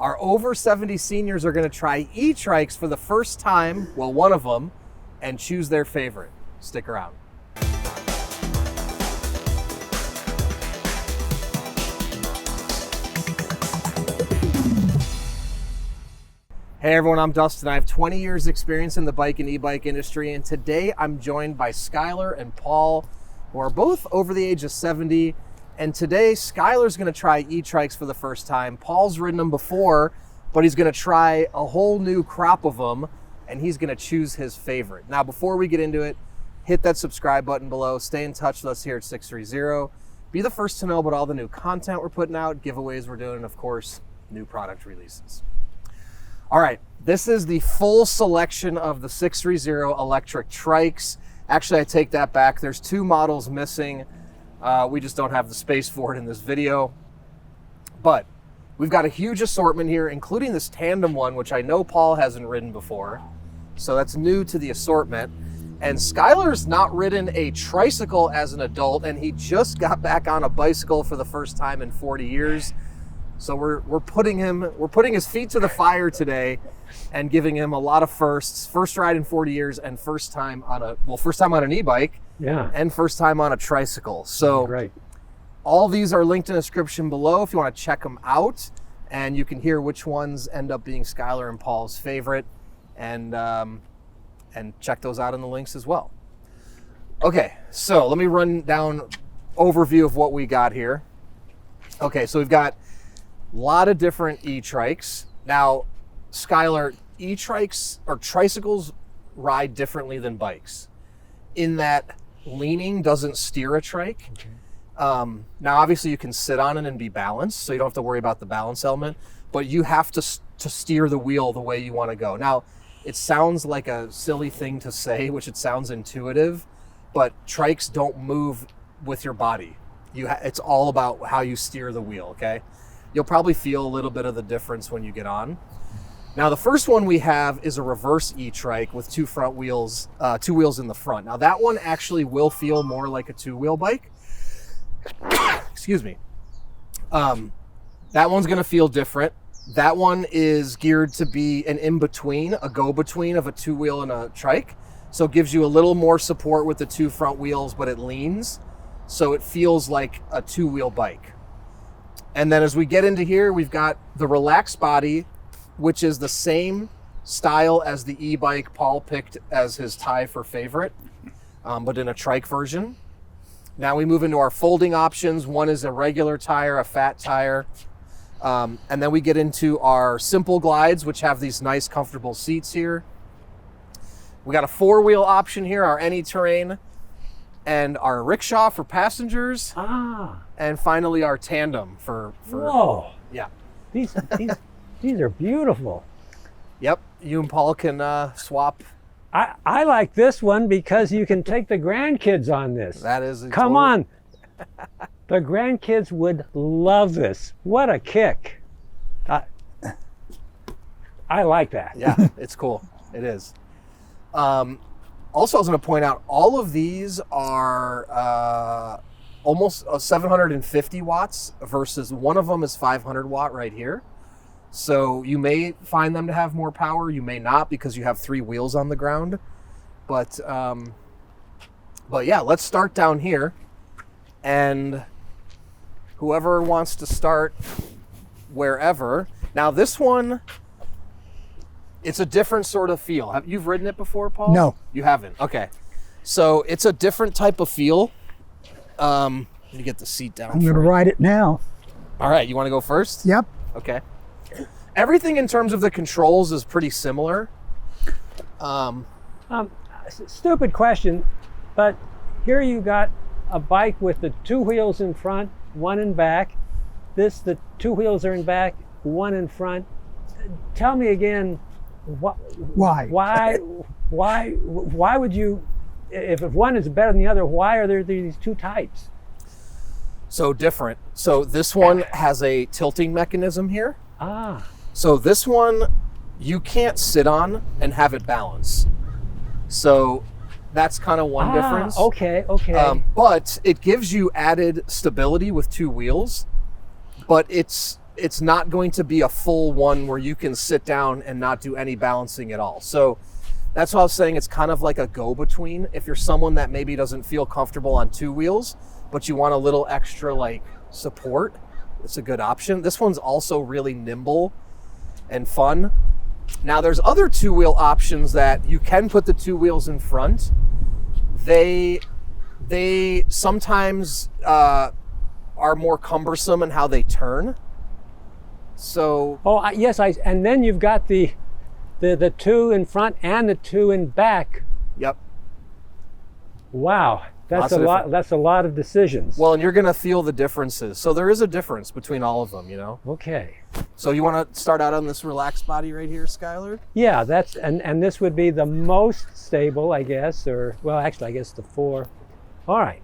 Our over 70 seniors are going to try E-Trikes for the first time, well, one of them, and choose their favorite. Stick around. Hey everyone, I'm Dustin. I have 20 years experience in the bike and e-bike industry, and today I'm joined by Skyler and Paul, who are both over the age of 70. And today, Skyler's gonna try E-Trikes for the first time. Paul's ridden them before, but he's gonna try a whole new crop of them, and he's gonna choose his favorite. Now, before we get into it, hit that subscribe button below. Stay in touch with us here at Sixthreezero. Be the first to know about all the new content we're putting out, giveaways we're doing, and of course, new product releases. All right, this is the full selection of the Sixthreezero electric trikes. Actually, I take that back. There's two models missing. We just don't have the space for it in this video. But we've got a huge assortment here, including this Tandem one, which I know Paul hasn't ridden before. So that's new to the assortment. And Skyler's not ridden a tricycle as an adult, and he just got back on a bicycle for the first time in 40 years. So we're putting his feet to the fire today and giving him a lot of firsts. First ride in 40 years and first time on an e-bike. Yeah. And first time on a tricycle. So great. All these are linked in the description below if you want to check them out, and you can hear which ones end up being Skyler and Paul's favorite, and check those out in the links as well. Okay, so let me run down overview of what we got here. Okay, so we've got a lot of different E-Trikes. Now, Skyler, E-Trikes or tricycles ride differently than bikes in that leaning doesn't steer a trike. Okay. Now, obviously you can sit on it and be balanced, so you don't have to worry about the balance element, but you have to steer the wheel the way you want to go. Now, it sounds like a silly thing to say, which it sounds intuitive, but trikes don't move with your body. It's all about how you steer the wheel, okay? You'll probably feel a little bit of the difference when you get on. Now, the first one we have is a reverse E-Trike with two wheels in the front. Now, that one actually will feel more like a two-wheel bike. Excuse me. That one's gonna feel different. That one is geared to be an in-between, a go-between of a two-wheel and a trike. So it gives you a little more support with the two front wheels, but it leans. So it feels like a two-wheel bike. And then as we get into here, we've got the relaxed body, which is the same style as the e-bike Paul picked as his tie for favorite, but in a trike version. Now we move into our folding options. One is a regular tire, a fat tire. And then we get into our simple glides, which have these nice comfortable seats here. We got a four-wheel option here, our ANYterrain, and our rickshaw for passengers. And finally our Tandem for Whoa. Yeah. These are beautiful. Yep, you and Paul can swap. I like this one because you can take the grandkids on this. That is Come on. The grandkids would love this. What a kick. I like that. Yeah, it's cool. It is. Also, I was going to point out, all of these are almost 750 watts versus one of them is 500 watt right here. So you may find them to have more power. You may not, because you have three wheels on the ground. But yeah, let's start down here. And whoever wants to start wherever. Now this one, it's a different sort of feel. You've ridden it before, Paul? No. You haven't? Okay. So it's a different type of feel. Let me get the seat down. I'm going to ride it now. All right, you want to go first? Yep. Okay. Everything in terms of the controls is pretty similar. Stupid question, but here you got a bike with the two wheels in front, one in back. The two wheels are in back, one in front. Tell me again, Why? Why would you, if one is better than the other, why are there these two types? So different. So this one has a tilting mechanism here. So this one, you can't sit on and have it balance. So that's kind of one difference. Okay. But it gives you added stability with two wheels, but it's it's not going to be a full one where you can sit down and not do any balancing at all. So that's why I was saying it's kind of like a go-between. If you're someone that maybe doesn't feel comfortable on 2 wheels, but you want a little extra like support, it's a good option. This one's also really nimble and fun. Now there's other 2-wheel options that you can put the 2 wheels in front. They sometimes are more cumbersome in how they turn. So yes, and then you've got the 2 in front and the 2 in back. Yep. Wow, that's a lot. That's a lot of decisions. Well, and you're gonna feel the differences. So there is a difference between all of them, you know. Okay. So you want to start out on this relaxed body right here, Skyler? Yeah, that's and this would be the most stable, I guess, or well, actually, I guess the 4. All right.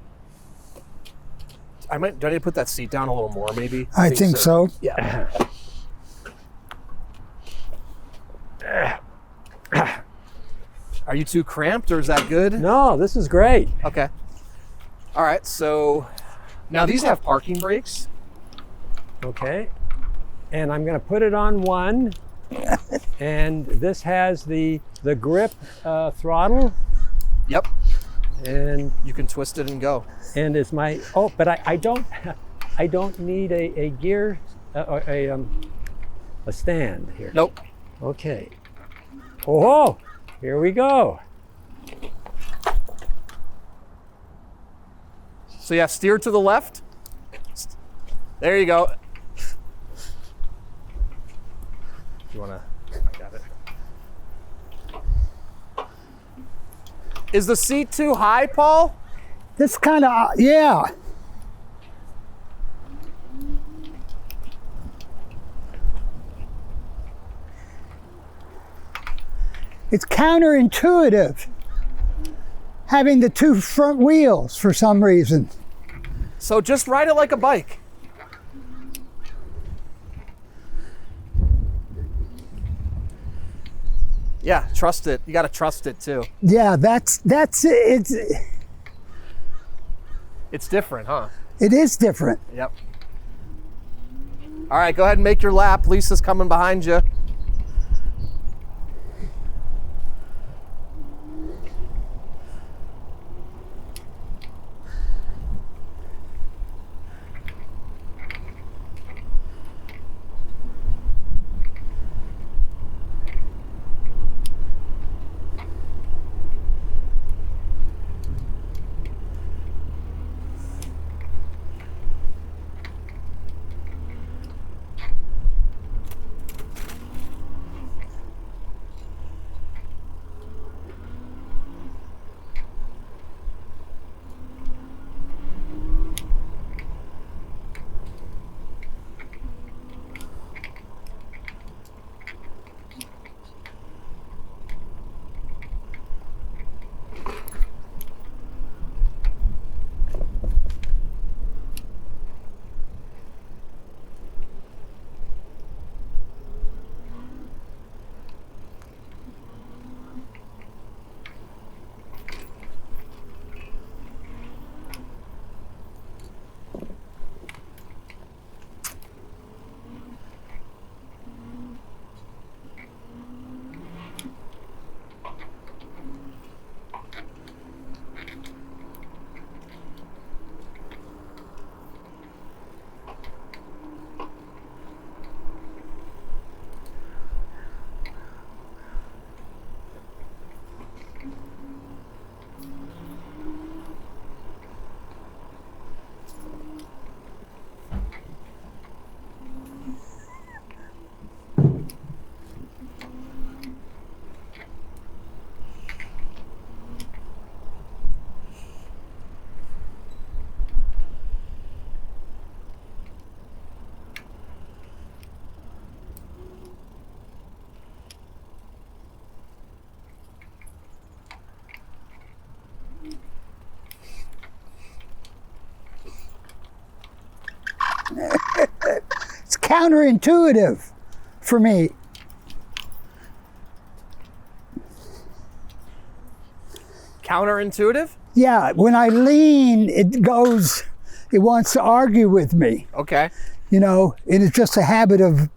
Do I need to put that seat down a little more, maybe? I think so. Yeah. Are you too cramped, or is that good? No, this is great. Okay. All right, so now these have parking brakes. Okay. And I'm going to put it on 1. And this has the grip throttle. Yep. And you can twist it and go. And is my but I don't need a gear or a stand here. Nope. Okay. Oh, here we go. So yeah, steer to the left. There you go. You wanna? I got it. Is the seat too high, Paul? This kind of, yeah. It's counterintuitive having the 2 front wheels for some reason. So just ride it like a bike. Yeah, trust it. You got to trust it too. Yeah, that's it. It's different, huh? It is different. Yep. All right, go ahead and make your lap. Lisa's coming behind you. It's counterintuitive for me. Counterintuitive? Yeah, when I lean, it wants to argue with me. Okay. you know, and it's just a habit of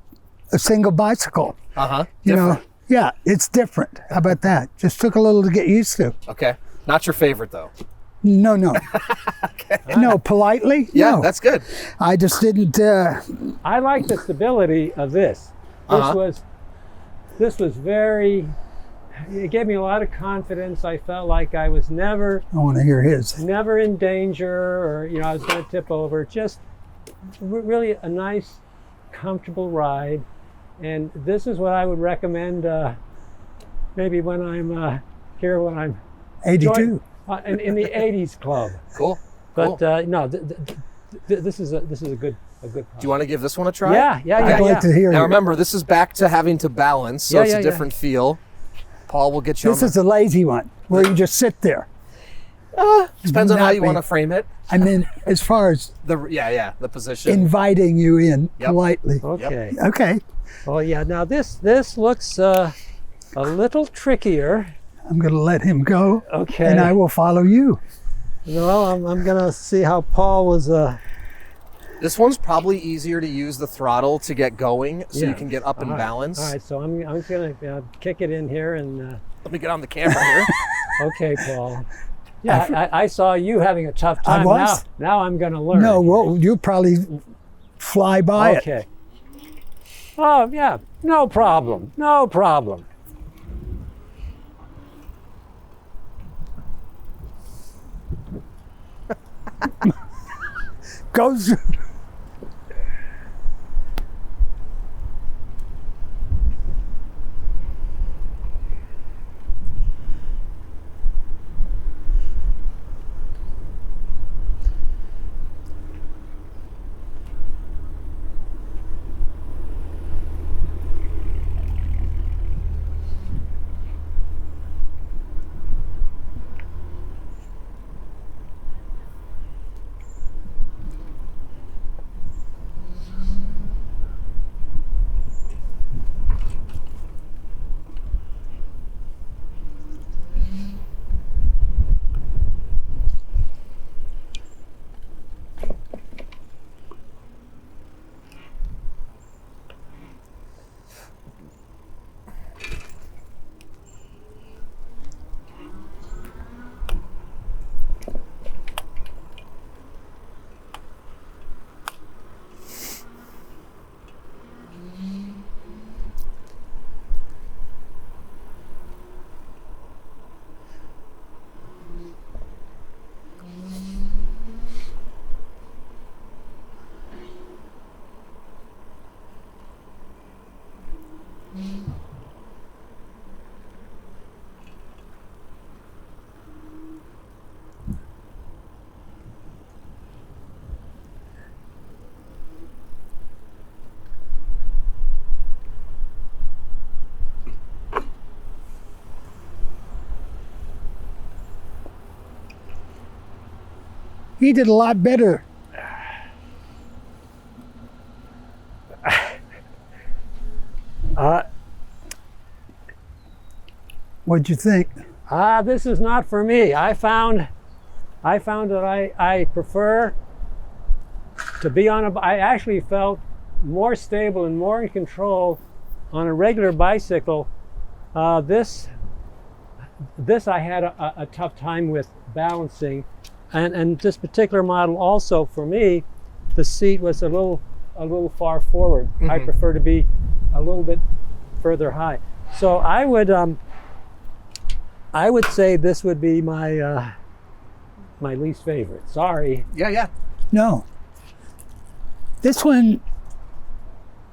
a single bicycle. You know, yeah, it's different. How about that? Just took a little to get used to. Okay. Not your favorite though. No. Okay. No, politely? Yeah, no. that's good. I just didn't. I like the stability of this. This was very. It gave me a lot of confidence. I felt like I was never I want to hear his. never in danger, or you know, I was going to tip over. Just really a nice, comfortable ride, and this is what I would recommend. Maybe when I'm here, when I'm 82. in the 80s club. Cool. But Cool. no, this is a good Do you want to give this one a try? Yeah. I'd like to hear Now you. remember, this is back to having to balance, so it's a different feel. Paul will get you This on is a lazy one where you just sit there. depends on how not you me. want to frame it. I mean, as far as The position. inviting you in politely. Okay. Okay, Well, yeah. Now this looks a little trickier. I'm going to let him go, Okay. and I will follow you. No, I'm gonna see how Paul was. This one's probably easier to use the throttle to get going, so you Yeah. can get up and All right. balance. All right. So I'm just gonna kick it in here and. Let me get on the camera here. Okay, Paul. Yeah, I saw you having a tough time. was? Now I'm gonna learn. No, well, you'll probably fly by it. Okay. Oh yeah. No problem. No problem. Goes. He did a lot better. What'd you think? This is not for me. I found that I prefer to be on a. I actually felt more stable and more in control on a regular bicycle. This I had a tough time with balancing, and this particular model also for me, the seat was a little far forward. I prefer to be a little bit further high. So I would say this would be my my least favorite. Sorry. Yeah. No. This one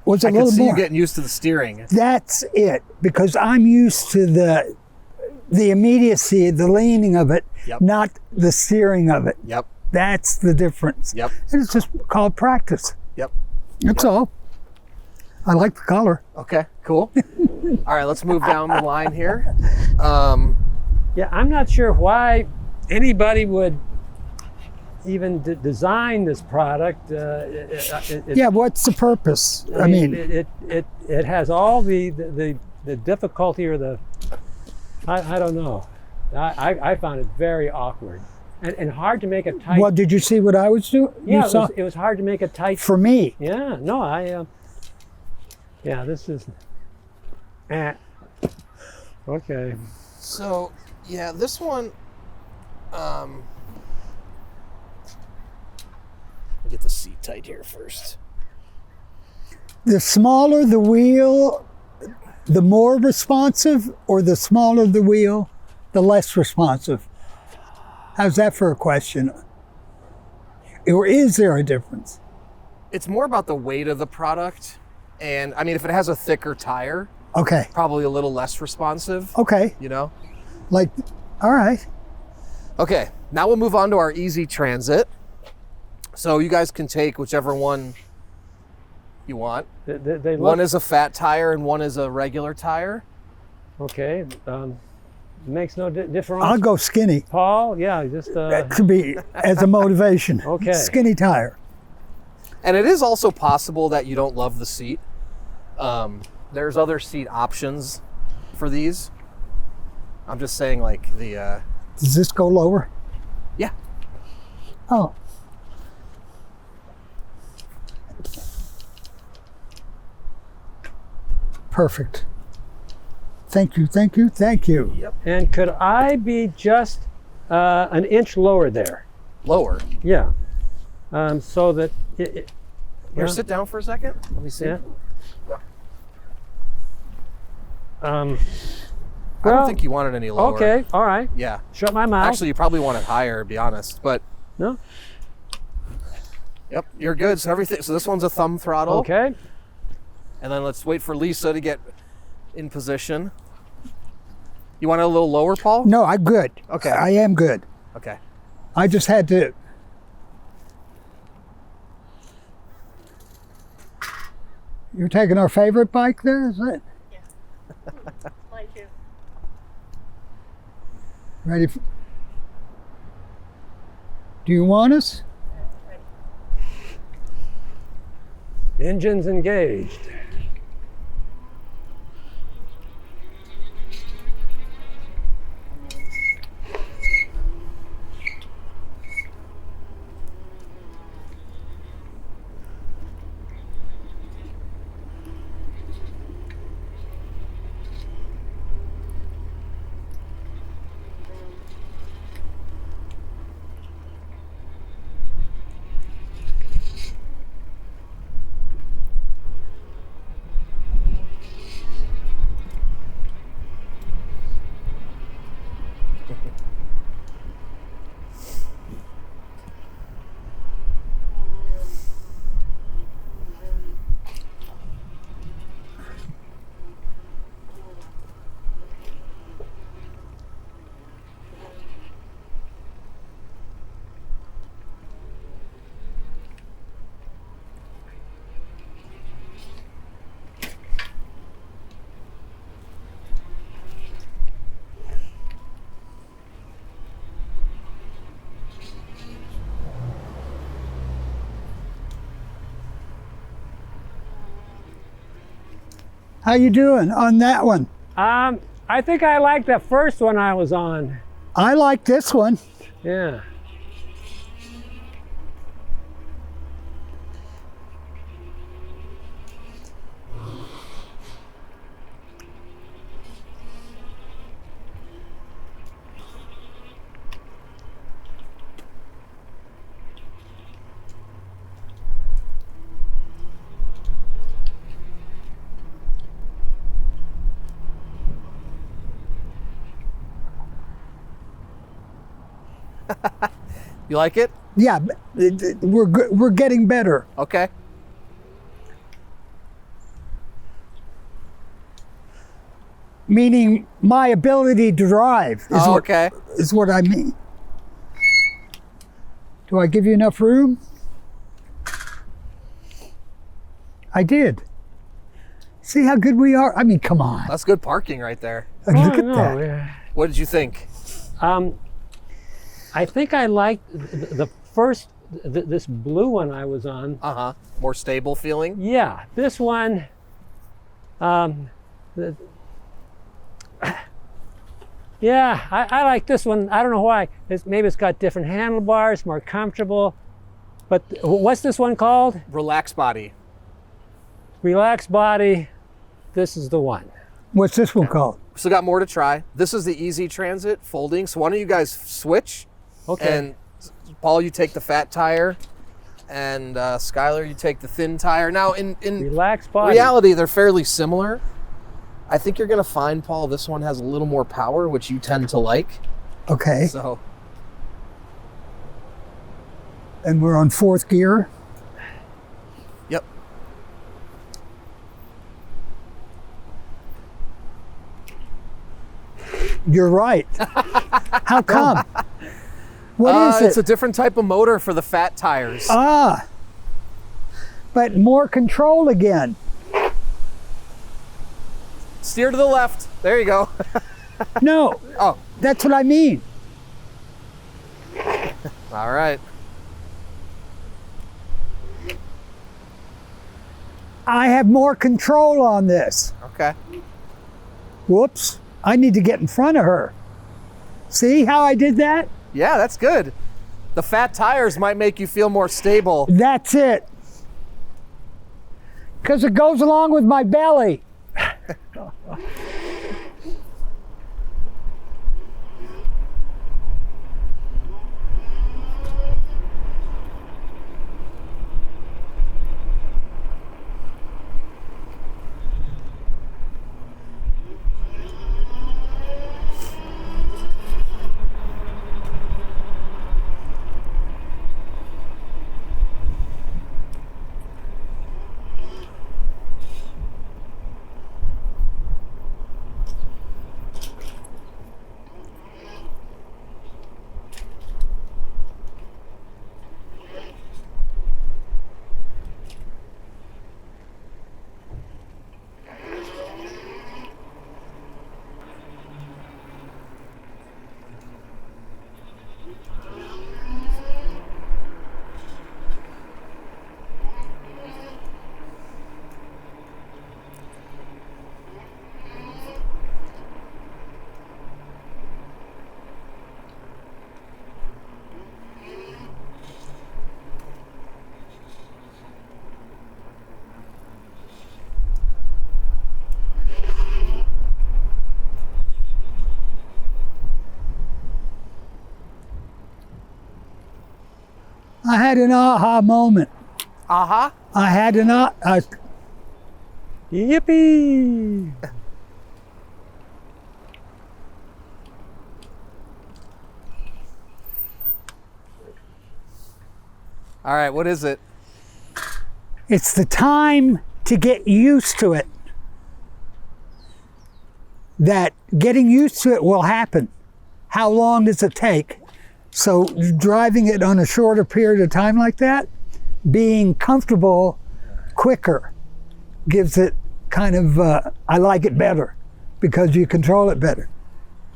was a I little can see more. you getting used to the steering. That's it, because I'm used to the immediacy, the leaning of it, Yep. not the steering of it. Yep. That's the difference. Yep. And it's just called practice. Yep. That's all. I like the color. Okay, cool. All right, let's move down the line here. Yeah, I'm not sure why anybody would even design this product. Yeah, what's the purpose? I mean, it has all the difficulty or the I don't know. I found it very awkward. and hard to make a tight. Well, did you see what I was doing? Yeah, You saw? it was hard to make a tight. For me. Yeah, no, yeah, this is. Okay. So, yeah, this one, get the seat tight here first. The smaller the wheel, the more responsive, or the smaller the wheel, the less responsive? How's that for a question? Or is there a difference? It's more about the weight of the product. And I mean, if it has a thicker tire, Okay. probably a little less responsive, Okay. you know? Like, all right. Okay, now we'll move on to our Easy Transit. So you guys can take whichever one you want. They look, One is a fat tire and one is a regular tire. okay. Makes no difference. I'll go skinny. Paul, yeah, just To be as a motivation. Okay. Skinny tire. And it is also possible that you don't love the seat. There's other seat options for these. I'm just saying, like, the, Does this go lower? yeah. Oh. Perfect. Thank you, thank you, thank you. Yep. and could I be just an inch lower there? Lower. Yeah. So that Here, yeah. sit down for a second. Let me see. Yeah. I Well, don't think you want it any lower. okay, all right. Yeah. Shut my mouth. Actually, you probably want it higher, to be honest. But, No? yep, you're good. So everything. So this one's a thumb throttle. Okay. And then let's wait for Lisa to get in position. You want it a little lower, Paul? No, I'm good. Okay. I am good. Okay. I just had to. You're taking our favorite bike there, is it? Like you. Ready? Do you want us? Engines engaged. How you doing on that one? I think I like the first one I was on. I like this one. Yeah. You like it? Yeah, we're good. We're getting better. Okay. Meaning my ability to drive is, Oh, okay. is what I mean. Do I give you enough room? I did. See how good we are? I mean, come on. That's good parking right there. Look at no, that. yeah. What did you think? I think I liked the first, this blue one I was on. Uh-huh. More stable feeling? Yeah, this one, Yeah, I like this one. I don't know why. Maybe it's got different handlebars, more comfortable. But what's this one called? Relaxed body. Relaxed body. This is the one. What's this one called? Still got more to try. This is the Easy Transit folding. So why don't you guys switch? Okay. And Paul, you take the fat tire, and Skyler, you take the thin tire. Now, in Relaxed body. reality, they're fairly similar. I think you're going to find, Paul, this one has a little more power, which you tend to like. Okay. So, And we're on 4th gear. yep. You're right. How come? What is It's it? a different type of motor for the fat tires. Ah. But more control again. Steer to the left. There you go. No, Oh, that's what I mean. all right. I have more control on this. Okay. Whoops. I need to get in front of her. See how I did that? Yeah, that's good. The fat tires might make you feel more stable. That's it. Because it goes along with my belly. I had an aha moment. Uh-huh. I had an Yippee! All right, what is it? It's the time to get used to it. That getting used to it will happen. How long does it take? So driving it on a shorter period of time like that, being comfortable quicker gives it kind of, I like it better because you control it better.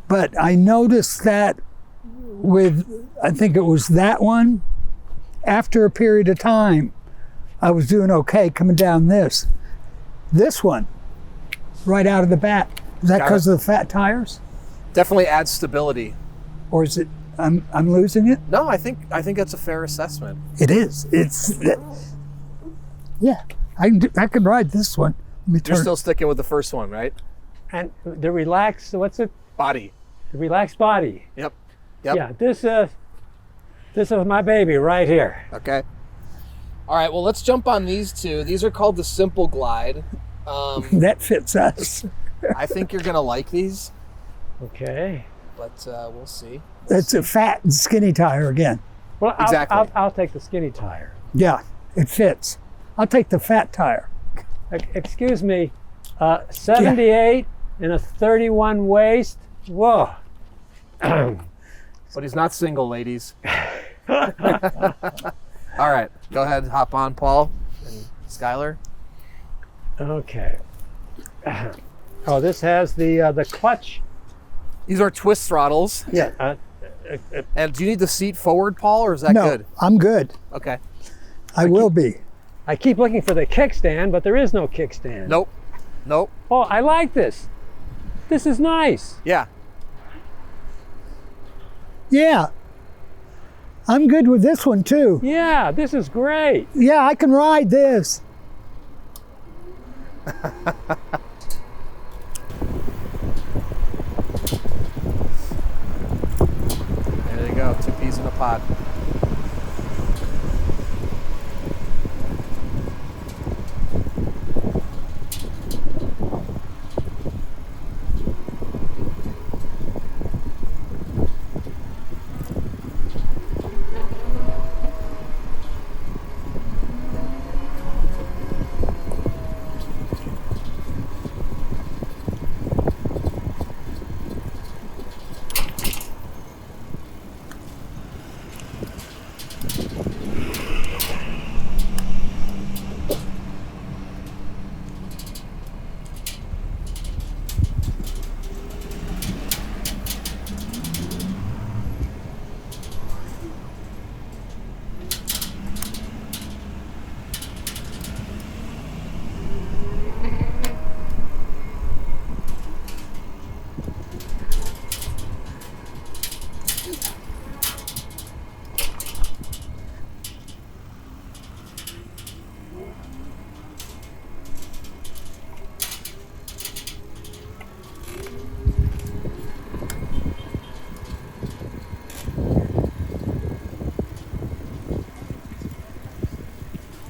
But I noticed that with, I think it was that one, after a period of time, I was doing okay coming down this. This one, right out of the bat. Is that Got because it. of the fat tires? Definitely adds stability. Or is it, I'm losing it? No, I think that's a fair assessment. It is. It's, yeah, I can ride this one. Let me You're turn. still sticking with the first one, right? And the relaxed, what's it? Body. The relaxed body. Yep. Yep. Yeah, this is my baby right here. Okay. All right, well, let's jump on these two. These are called the Simple Glide. That fits us. I think you're going to like these, Okay. but we'll see. It's a fat and skinny tire again. Well, Exactly. I'll take the skinny tire. Yeah, it fits. I'll take the fat tire. Excuse me, 78 and a 31 waist. Whoa. But he's not single, ladies. All right, go ahead, hop on, Paul and Skyler. Okay. Oh, this has the clutch. These are twist throttles. Yeah. And do you need the seat forward, Paul, or is that No, good? I'm good. Okay. I will be. I keep looking for the kickstand, but there is no kickstand. Nope. Nope. Oh, I like this. This is nice. Yeah. Yeah. I'm good with this one too. Yeah, this is great. Yeah, I can ride this. There you go, 2 peas in a pod.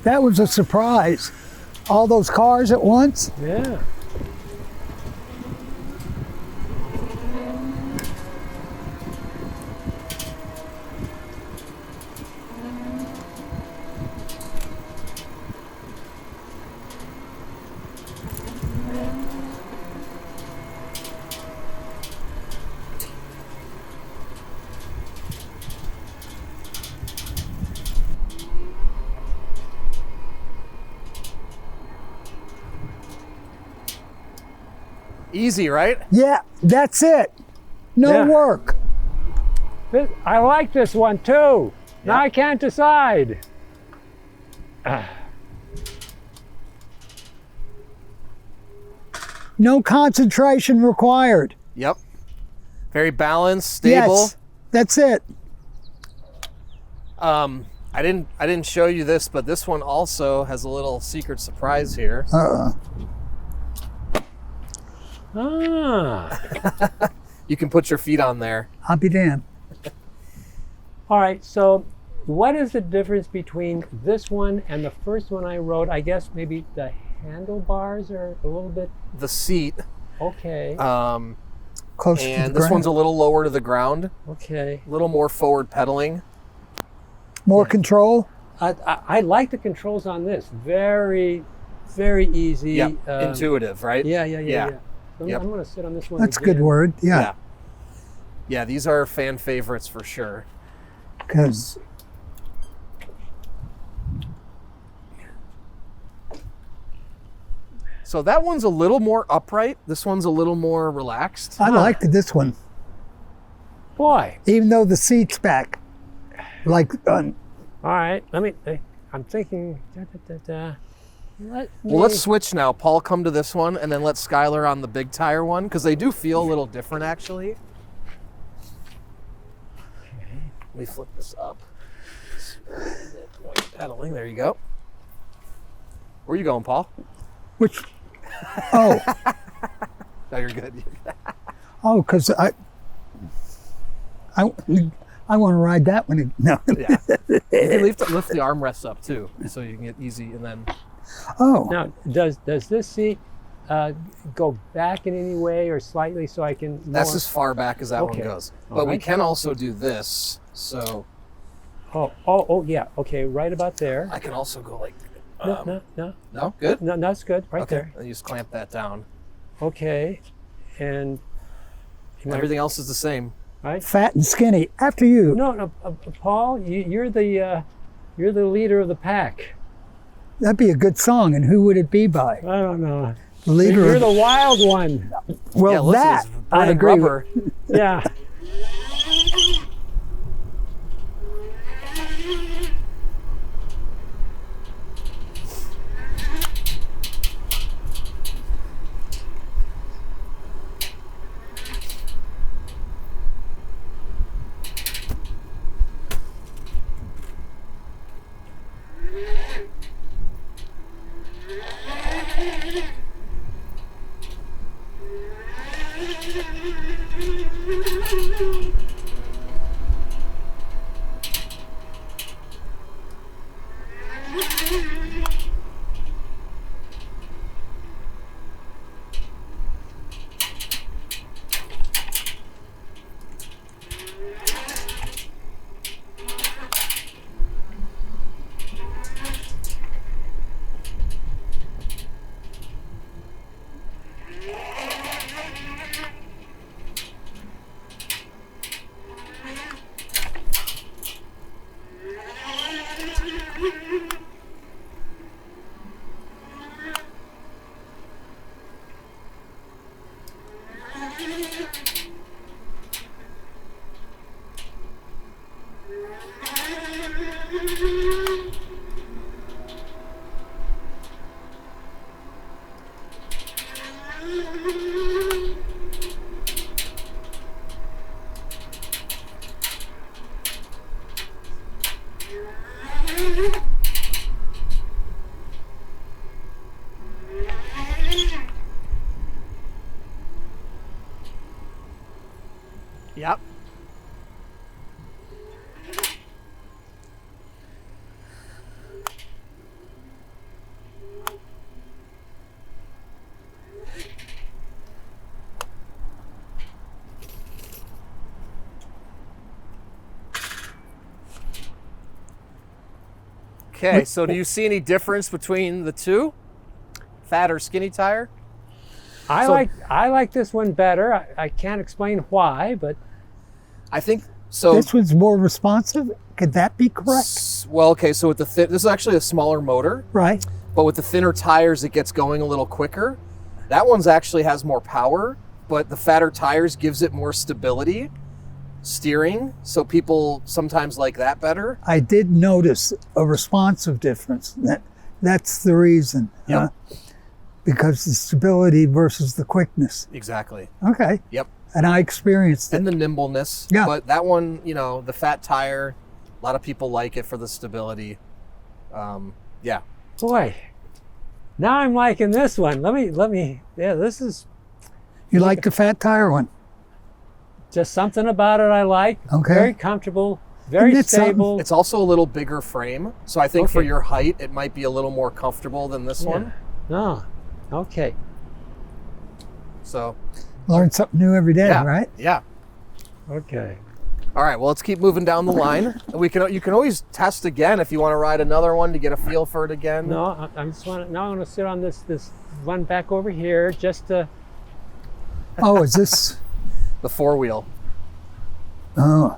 That was a surprise. All those cars at once. Yeah. Easy, right? Yeah, that's it. No Yeah. work. I like this one too. Now I can't decide. No concentration required. Yep. Very balanced, stable. Yes, that's it. I didn't show you this, but this one also has a little secret surprise here. Ah. You can put your feet on there. I'll be damned. All right, so what is the difference between this one and the first one I rode? I guess maybe the handlebars are a little bit The seat, okay. Close to and the this one's ground. a little lower to the ground, Okay. a little more forward pedaling. More control. I like the controls on this. Very, very easy. Yep. Intuitive, right? Yeah. Yeah. So Yep. I'm going to sit on this one. That's a good again. word. Yeah. Yeah. Yeah, these are fan favorites for sure. Because So that one's a little more upright. This one's a little more relaxed. I liked this one, Boy. even though the seat's back. Like, All right. I'm thinking. Let Well, let's switch now. Paul, come to this one, and then let Skyler on the big tire one, because they do feel a little different, actually. Let me flip this up. Pedaling, there you go. Where are you going, Paul? which, oh, No, you're good. because I want to ride that one. No. Yeah. You can lift the armrests up, too, so you can get easy, and then... Oh, Now, does this seat go back in any way or slightly so I can? That's more- as far back as that one Okay. goes. All But we right. can also do this, so Oh, yeah. Okay, right about there. I can also go like... No. No? Good? No, that's good. Right Okay, there. and you just clamp that down. Okay, and Everything else is the same. right. fat and skinny. After you. No, Paul, you're the leader of the pack. That'd be a good song. And who would it be by? I don't know. The leader You're of the wild one. Well, Yeah, listen, that it's I'd brand agree with. rubber. Yeah. Yep. Okay, so do you see any difference between the two? Fat or skinny tire? I So- like this one better. I can't explain why, but I think so. This one's more responsive. Could that be correct? Well, okay, so with the this is actually a smaller motor, Right. but with the thinner tires, it gets going a little quicker. That one's actually has more power, but the fatter tires gives it more stability, steering. So people sometimes like that better. I did notice a responsive difference. That's the reason. Yep. Because the stability versus the quickness. Exactly. Okay. Yep. And I experienced it. And the nimbleness. Yeah. But that one, you know, the fat tire, a lot of people like it for the stability. Yeah. boy, now I'm liking this one. Let me. Yeah, this is You like the fat tire one? just something about it I like. Okay. Very comfortable, very Isn't it something? stable. It's also a little bigger frame. So I think for Okay. your height, it might be a little more comfortable than this one. No. Okay. So Learn something new every day, yeah. right? Yeah. Okay. All right, well, let's keep moving down the line. You can always test again if you want to ride another one to get a feel for it again. No, I just want to. Now I want to sit on this one back over here, just to. Oh, is this? The four wheel. Oh,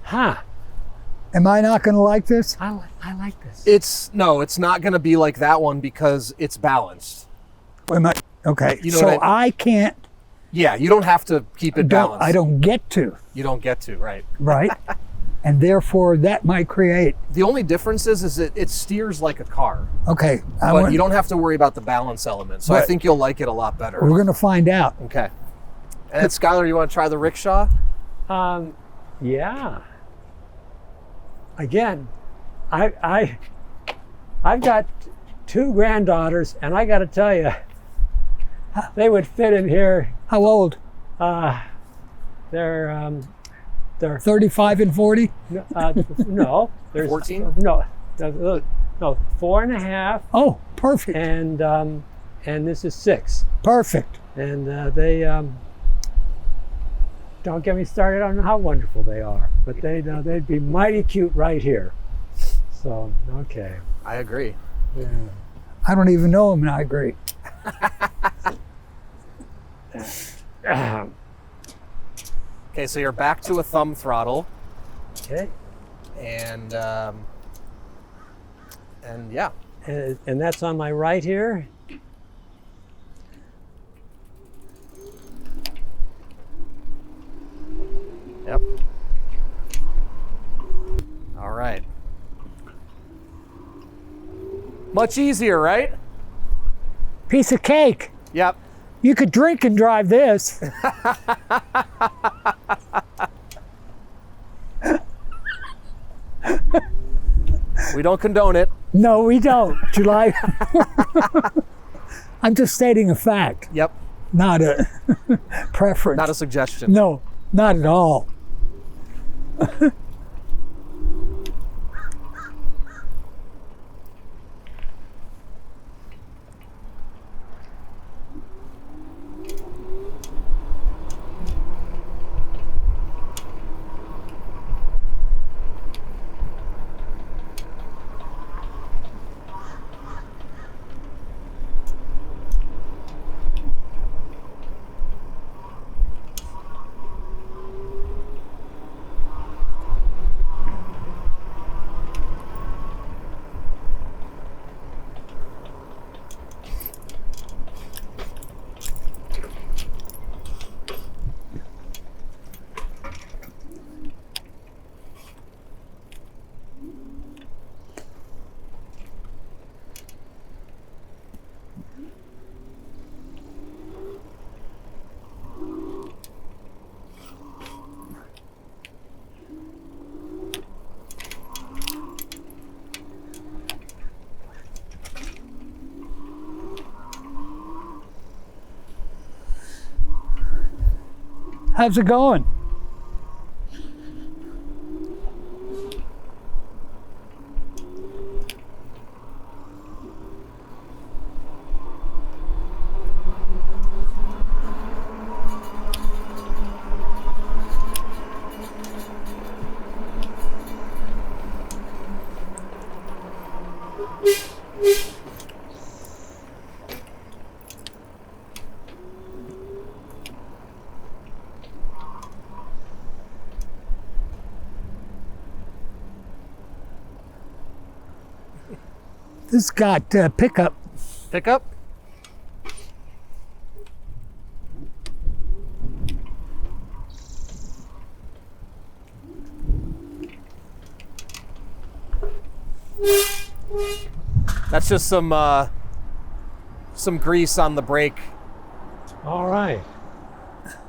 Huh. am I not going to like this? I like this. It's not going to be like that one because it's balanced. Am I? Okay. You know so what I can't. Yeah, you don't have to keep it balanced. I don't get to, You don't get to, right? right? And therefore, that might create. The only difference is it steers like a car, Okay. but you don't have to worry about the balance element. So I But- think you'll like it a lot better. We're going to find out. Okay. And then Skyler, you want to try the rickshaw? Yeah. Again, I've got two granddaughters, and I got to tell you, they would fit in here. How old? They're 35 and 40? no, there's 14? No, 4.5, Oh, perfect. and this is 6, Perfect. and they don't get me started on how wonderful they are, but they'd be mighty cute right here. So okay, I agree. yeah. I don't even know him, and I agree. Okay, so you're back to a thumb throttle, Okay, and yeah. and that's on my right here. Yep. All right. Much easier, right? Piece of cake. Yep. You could drink and drive this. We don't condone it. No, we don't. July. I'm just stating a fact, Yep. not a preference. Not a suggestion. No, not at all. How's it going? This got pickup. Pickup? That's just some grease on the brake. All right.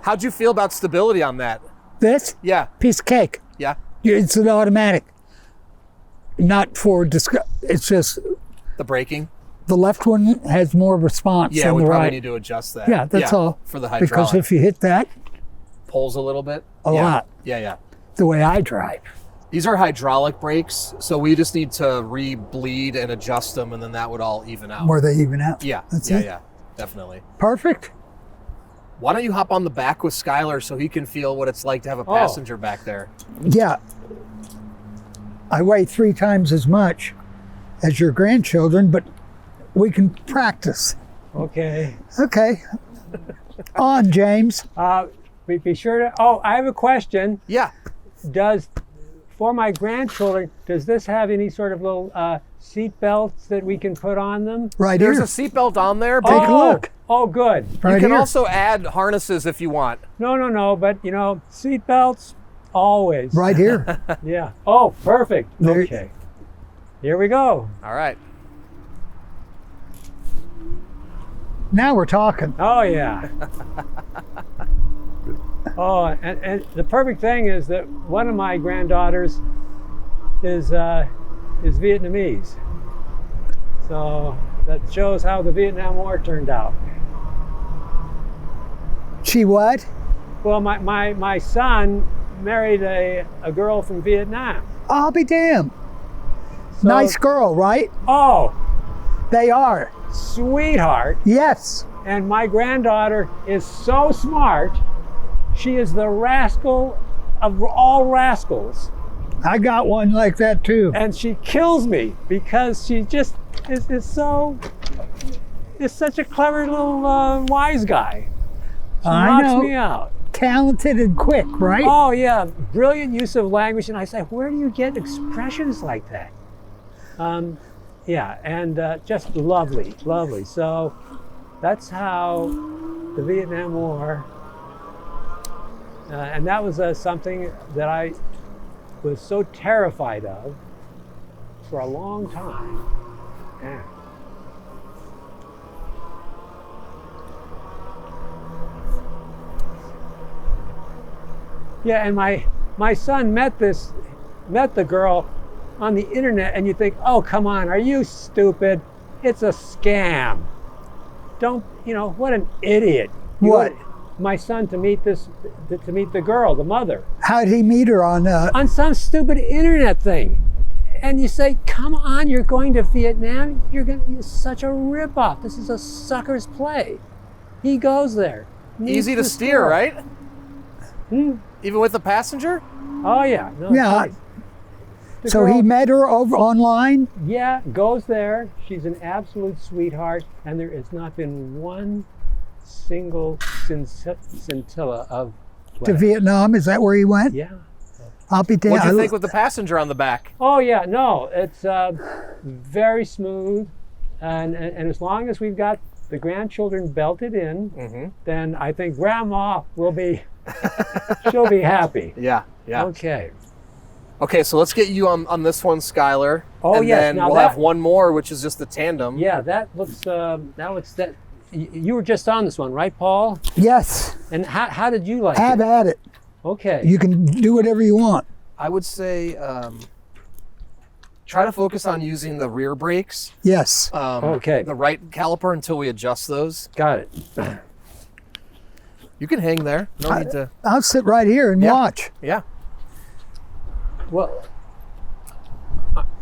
How'd you feel about stability on that? This Yeah. piece of cake. Yeah. It's an automatic. Not for it's just The braking? the left one has more response Yeah, than we the probably right. need to adjust that. Yeah, that's all. For the hydraulic. Because if you hit that, Pulls a little bit. A Yeah. lot. Yeah, yeah. the way I drive. These are hydraulic brakes, so we just need to re-bleed and adjust them, and then that would all even out. Where they even out. Yeah, That's yeah, it. yeah, definitely. Perfect. Why don't you hop on the back with Skyler so he can feel what it's like to have a passenger back there? Yeah. I weigh 3 times as much as your grandchildren, but we can practice. Okay. Okay. On, James. Be sure to. Oh, I have a question. Yeah. For my grandchildren, does this have any sort of little seat belts that we can put on them? Right There's here. a seatbelt on there, but Take a look. Oh, good. Right you can here. also add harnesses if you want. No, but seat belts, always. Right here. Yeah. Oh, perfect. There- Okay. Here we go. All right. Now we're talking. Oh, yeah. Oh, and the perfect thing is that one of my granddaughters is Vietnamese. So that shows how the Vietnam War turned out. She what? Well, my son married a girl from Vietnam. I'll be damned. So- Nice girl, right? Oh, They are. sweetheart. Yes. And my granddaughter is so smart. She is the rascal of all rascals. I got one like that too. And she kills me because she just is such a clever little wise guy. She I knocks know. me out. Talented and quick, right? Oh yeah, brilliant use of language. And I say, where do you get expressions like that? Yeah, and just lovely. So that's how the Vietnam War, and that was something that I was so terrified of for a long time. Yeah. Yeah, and my son met the girl on the internet, and you think, oh, come on, are you stupid? It's a scam. don't, what an idiot. You What? want my son to meet to meet the girl, the mother, How did he meet her on some stupid internet thing. And you say, come on, you're going to Vietnam. You're such a ripoff. This is a sucker's play. He goes there. Easy to meets this steer, girl. right? Hmm? Even with the passenger? Oh yeah. No, it's Yeah. nice. The So he girl- met her over online? Yeah, goes there. She's an absolute sweetheart, and there has not been one single scintilla of To flesh. Vietnam? Is that where he went? Yeah. I'll be damned. What'd you think with the passenger on the back? Oh yeah. No, it's very smooth, and as long as we've got the grandchildren belted in, then I think Grandma will be. She'll be happy. Yeah, yeah. Okay. Okay, so let's get you on this one, Skyler. Oh, and yes, then now we'll that- have one more, which is just the tandem. Yeah, that looks. You were just on this one, right, Paul? Yes. And how did you like Have it? at it. Okay. You can do whatever you want. I would say try to focus on using the rear brakes. Yes. Okay. The right caliper until we adjust those. Got it. You can hang there. No need to. I'll sit right here and Yeah. watch. Yeah. Well,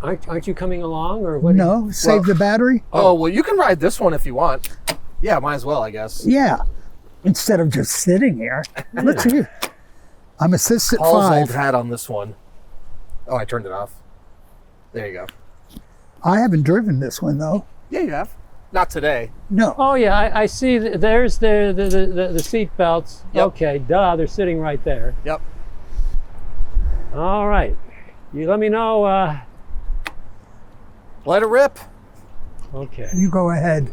aren't you coming along, or what? No, save the battery. Oh, well, you can ride this one if you want. Yeah, might as well, I guess. Yeah. Instead of just sitting here. Let's hear. I'm assistant Paul's old 5. hat on this one. Oh, I turned it off. There you go. I haven't driven this one though. Yeah, you have. Not today. No. Oh yeah, I see. There's the seat belts. Yep. Okay, duh, they're sitting right there. Yep. All right. You let me know. Let it rip. Okay. You go ahead.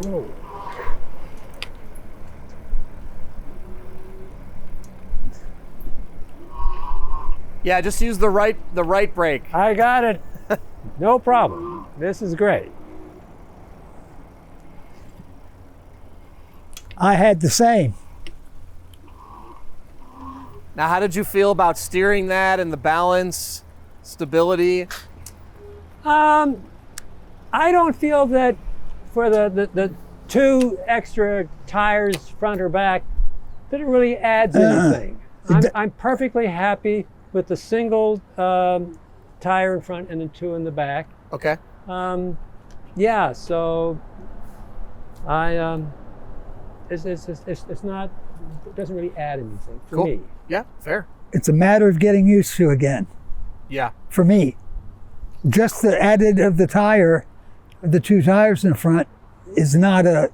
Whoa. Yeah, just use the right brake. I got it. No problem. This is great. I had the same. Now, how did you feel about steering that and the balance, stability? I don't feel that for the two extra tires, front or back, that it really adds anything. I'm perfectly happy with the single tire in front and the two in the back. Okay. Yeah, so it's not, it doesn't really add anything for Cool. me. Yeah, fair. It's a matter of getting used to again. Yeah. For me, just the added of the tire, the two tires in the front, is not a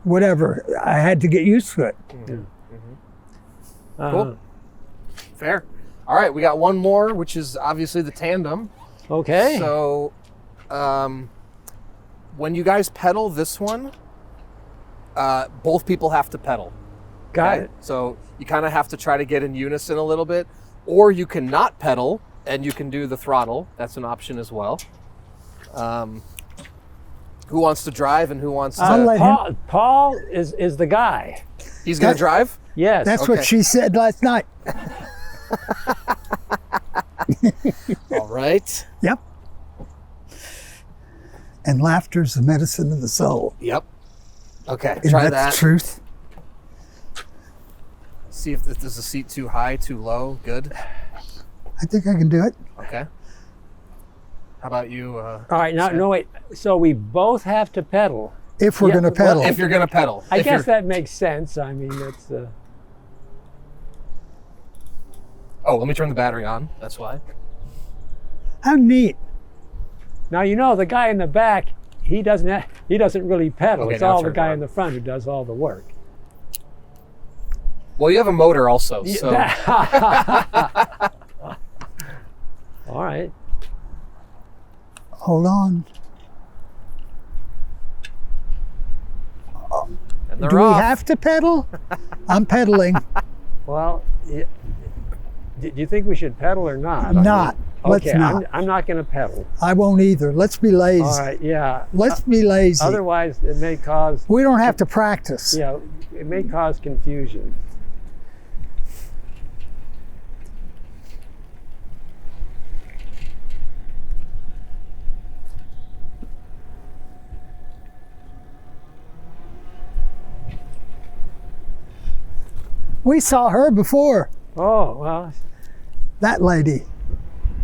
whatever. I had to get used to it. Cool. Fair. All right, we got one more, which is obviously the tandem. Okay. So, when you guys pedal this one, both people have to pedal. Got okay? it. So you kind of have to try to get in unison a little bit, or you can not pedal and you can do the throttle. That's an option as well. Who wants to drive and who wants I'll to? let Paul is the guy. He's gonna drive. Yes. That's Okay. what she said last night. All right. Yep. And laughter's the medicine of the soul. Yep. Okay, And try that's that. the truth. See if this is a seat too high, too low. Good. I think I can do it. Okay. How about you? All right, now, Sam? no, wait. So we both have to pedal. If we're Yeah, going to pedal. If you're going to pedal. I If guess you're- that makes sense. I mean, it's... Oh, let me turn the battery on. That's why. How neat. Now, you know, the guy in the back, he doesn't really pedal. Okay, It's now all the turn it guy on. in the front who does all the work. Well, you have a motor also, so All right. Hold on. and they're Do we off. have to pedal? I'm pedaling. Well, do you think we should pedal or not? Not. Let's Okay, not. I'm not going to pedal. I won't either. Let's be lazy. All right, yeah. Let's be lazy. Otherwise, it may cause, We don't have to practice. it may cause confusion. We saw her before, Oh, well, that lady.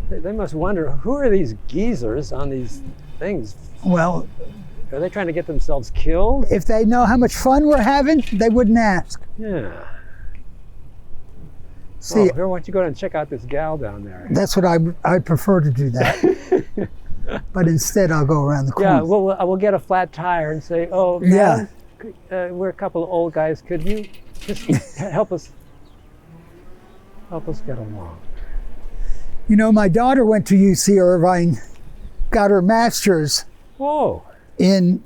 they must wonder, who are these geezers on these things? Well, Are they trying to get themselves killed? if they know how much fun we're having, they wouldn't ask. Yeah. See, Oh, here, why don't you go and check out this gal down there? that's what I prefer to do that. But instead, I'll go around the corner. Yeah, we'll get a flat tire and say, oh, Yeah. man, we're a couple of old guys. Could you just help us get along? You know, my daughter went to UC Irvine, got her master's Whoa. in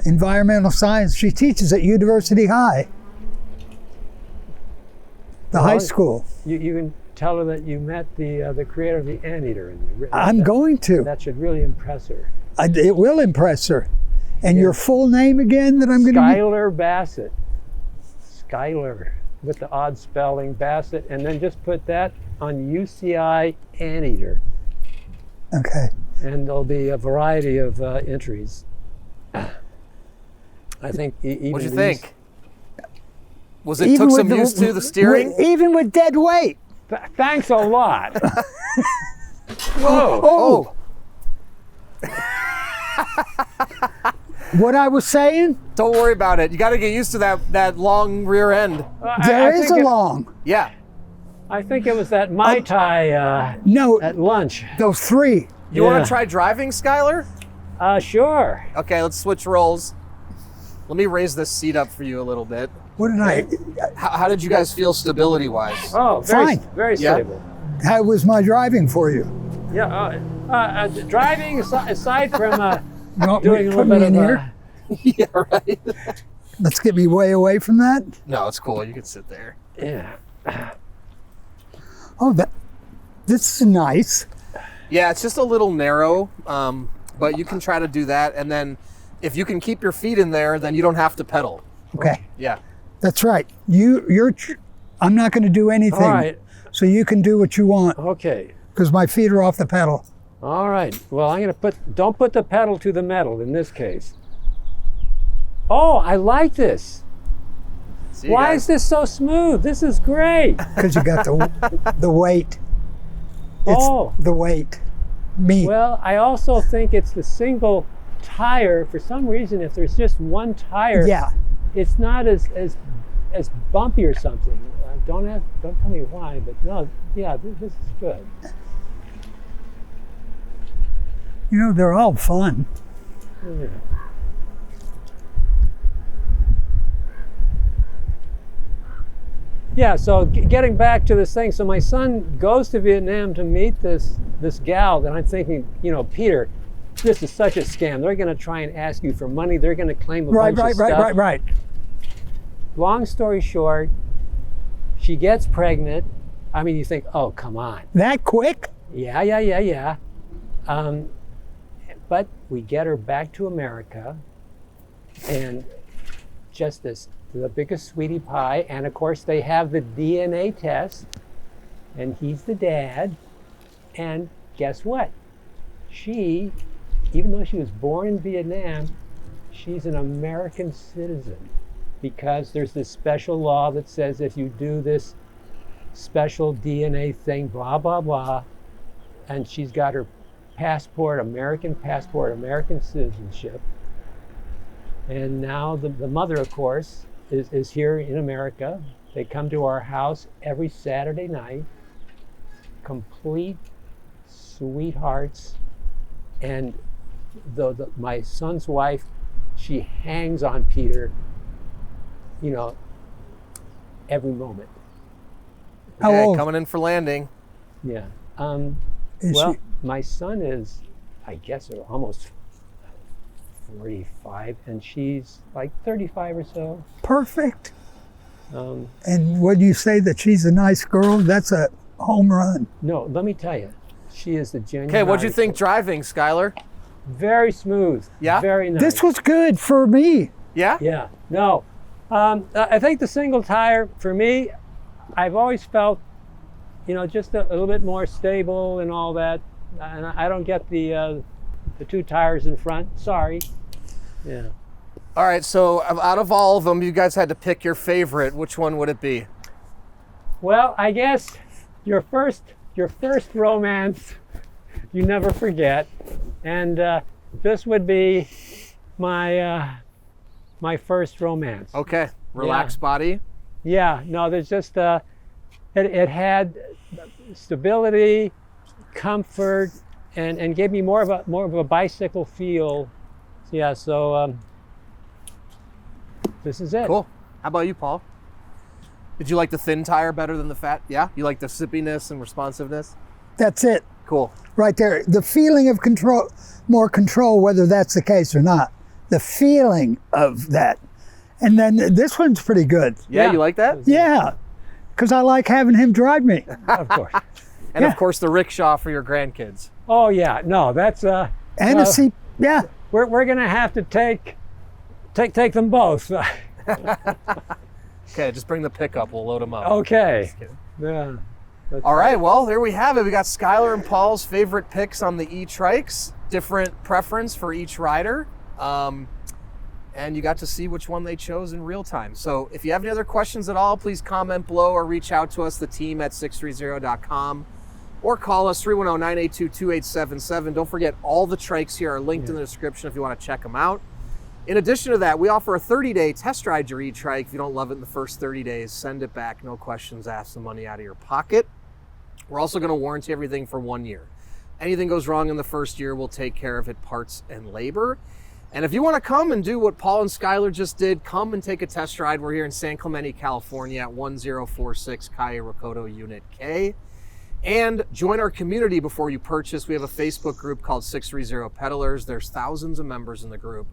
environmental science. She teaches at University High, the high Well, school. You can tell her that you met the creator of the Anteater. And I'm going to. That should really impress her. It will impress her. And your full name again that I'm going to... Skyler Bassett. Skyler, with the odd spelling, Bassett, and then just put that on UCI Anteater. Okay. And there'll be a variety of entries. I think even What'd you these- think? Was it took some use to the steering? Even with dead weight. Thanks a lot. Oh, What I was saying, don't worry about it. You got to get used to that long rear end. there is a long. Yeah. I think it was that Mai Tai No, at lunch. those three. You want Yeah. to try driving, Skyler? Sure. Okay, let's switch roles. Let me raise this seat up for you a little bit. What did I... How did you guys feel stability-wise? Oh, very, Fine. very Yeah. stable. How was my driving for you? Yeah. Driving aside from You want me doing to a put little me bit in of here? Yeah, right. Let's get me way away from that. No, it's cool. You can sit there. yeah. Oh, this is nice. Yeah, it's just a little narrow, but you can try to do that. And then if you can keep your feet in there, then you don't have to pedal. Okay, Yeah. that's right. I'm not going to do anything. All right. So you can do what you want Okay. because my feet are off the pedal. All right. Well, I'm going to don't put the pedal to the metal in this case. Oh, I like this. See you Why guys. is this so smooth? This is great. Because you got the weight. It's Oh. the weight. Me. Well, I also think it's the single tire. For some reason, if there's just one tire, Yeah. it's not as bumpy or something. Don't tell me why, but no, yeah, this is good. You know, they're all fun. Yeah. Yeah, so getting back to this thing, so my son goes to Vietnam to meet this gal, and I'm thinking, Peter, this is such a scam. They're going to try and ask you for money. They're going to claim a bunch of stuff. Right. Long story short, she gets pregnant. I mean, you think, oh, come on. That quick? Yeah. But we get her back to America, and just the biggest sweetie pie. And of course, they have the DNA test, and he's the dad. And guess what? She, even though she was born in Vietnam, she's an American citizen because there's this special law that says if you do this special DNA thing, blah, blah, blah, and she's got her passport, American citizenship. And now the mother, of course, is here in America. They come to our house every Saturday night, complete sweethearts. And my son's wife, she hangs on Peter, every moment. How Okay, old? coming in for landing. Yeah. Is Well, she- my son is, I guess, almost 45, and she's like 35 or so. Perfect. Um, And when you say that she's a nice girl, that's a home run. no, let me tell you, she is the genuine. Okay, what'd you article. think driving, Skyler? Very smooth. Yeah? Very nice. This was good for me. Yeah? Yeah. No. I think the single tire, for me, I've always felt, just a little bit more stable and all that. And I don't get the 2 tires in front. Sorry. Yeah. All right, so out of all of them, you guys had to pick your favorite. Which one would it be? Well, I guess your first romance, you never forget, and this would be my my first romance. Okay, relaxed body. Yeah, no, there's just it had stability, comfort, and gave me more of a bicycle feel. Yeah, so this is it. Cool. How about you, Paul? Did you like the thin tire better than the fat? Yeah? You like the zippiness and responsiveness? That's it, Cool. right there. The feeling of control, more control, whether that's the case or not. The feeling of that. And then this one's pretty good. Yeah, Yeah. you like that? Yeah, because I like having him drive me. Of course. And Yeah. of course, the rickshaw for your grandkids. Oh yeah, no, that's And Well, a seat, yeah. we're gonna have to take them both. Okay, just bring the pickup. We'll load them up. Okay. Just kidding. Yeah. All right, well, there we have it. We got Skyler and Paul's favorite picks on the E-Trikes, different preference for each rider. And you got to see which one they chose in real time. So if you have any other questions at all, please comment below or reach out to us, the team at sixthreezero.com, or call us 310-982-2877. Don't forget, all the trikes here are linked in the description if you want to check them out. In addition to that, we offer a 30-day test ride your E-Trike. If you don't love it in the first 30 days, send it back, no questions asked, the money out of your pocket. We're also going to warranty everything for 1 year. Anything goes wrong in the first year, we'll take care of it, parts and labor. And if you want to come and do what Paul and Skyler just did, come and take a test ride. We're here in San Clemente, California at 1046 Calle Recodo Unit K. And join our community before you purchase. We have a Facebook group called 630 Peddlers. There's thousands of members in the group.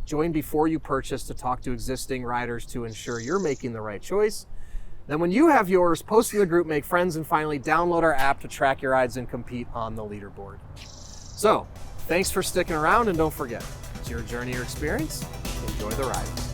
Join before you purchase to talk to existing riders to ensure you're making the right choice. Then when you have yours, post in the group, make friends, and finally download our app to track your rides and compete on the leaderboard. So, thanks for sticking around, and don't forget, it's your journey or experience. Enjoy the ride.